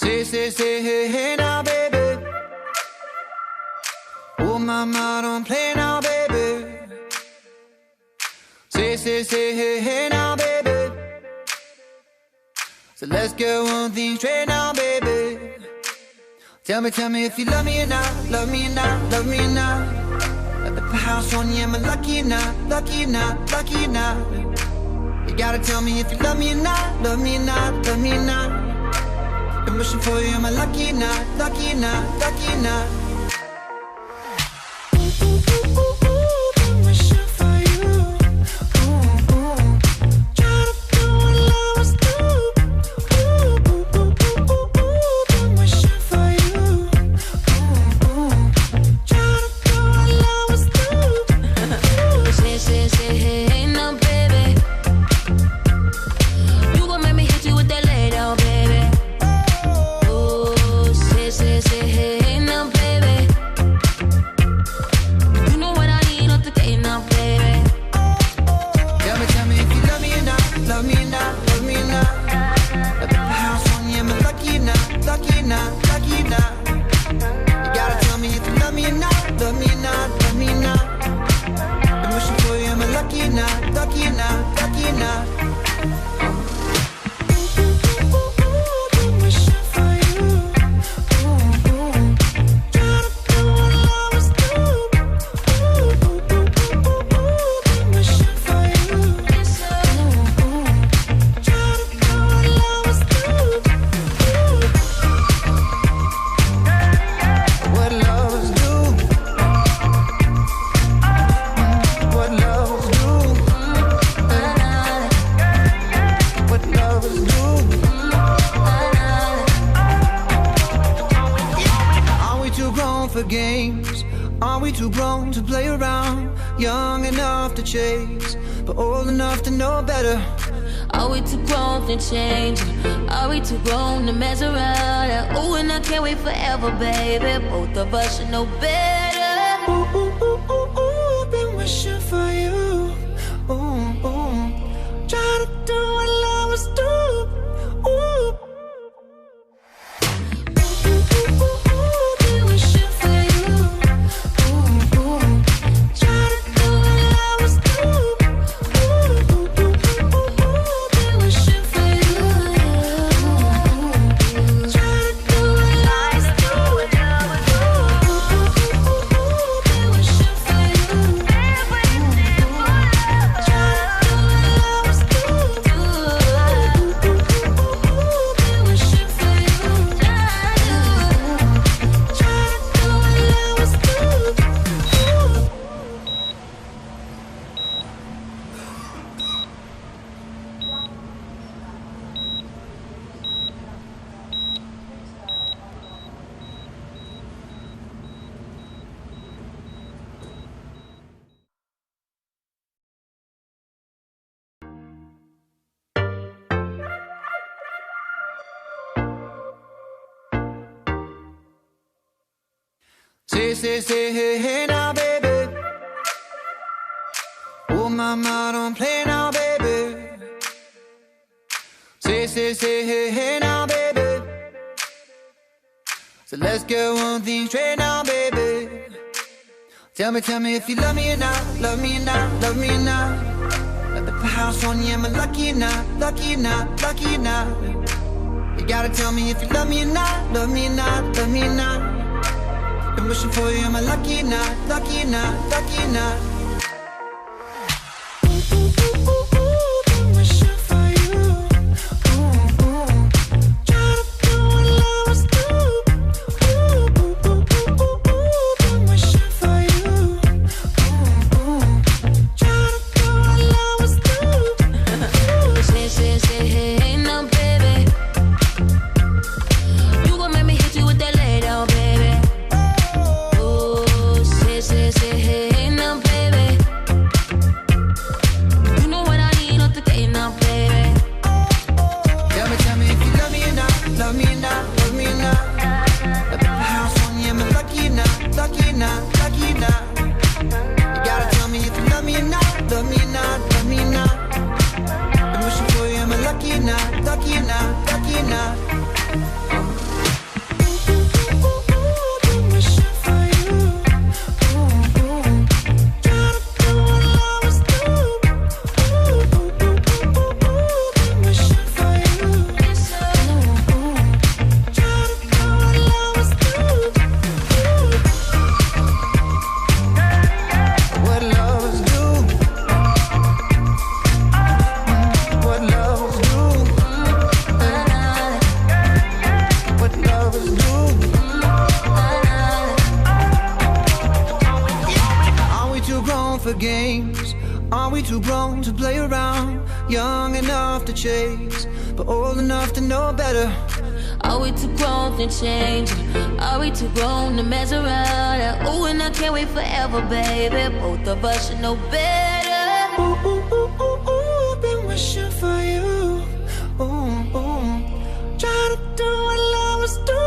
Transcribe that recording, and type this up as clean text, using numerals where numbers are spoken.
Say, hey, hey now, baby. Oh, mama, don't play now, baby. Say, hey, hey now, baby. So let's get one thing straight now, baby. Tell me if you love me or not, love me or not, love me or not. At the house on you, am I lucky or not, lucky or not, lucky or not? You gotta tell me if you love me or not, love me or not, love me or not. I'm wishing for you, am I lucky or not, lucky or not, lucky or not? Chase, but old enough to know better. Are we too grown to change? Are we too grown to mess around? Ooh, and I can't wait forever, baby. Both of us should know better. Ooh, ooh, ooh, ooh, ooh, been wishing for you. Ooh, ooh, try to do what lovers do. Ooh. Say, hey, hey now, baby. Oh, mama, don't play now, baby. Say, hey, hey now, baby. So let's get one thing straight now, baby. Tell me if you love me or not, love me or not, love me or not. At the house on you, am I lucky or not, lucky or not, lucky or not? You gotta tell me if you love me or not, love me or not, love me or not. I'm wishing for you, am I lucky or not, lucky or not, lucky or not? Say, hey, now, baby. grown for games? Are we too grown to play around? Young enough to chase, but old enough to know better. Are we too grown to change? Are we too grown to mess around? Ooh, and I can't wait forever, baby. Both of us should know better. Ooh, ooh, ooh, ooh, ooh, been wishing for you. Ooh, ooh. Try to do what love was doing.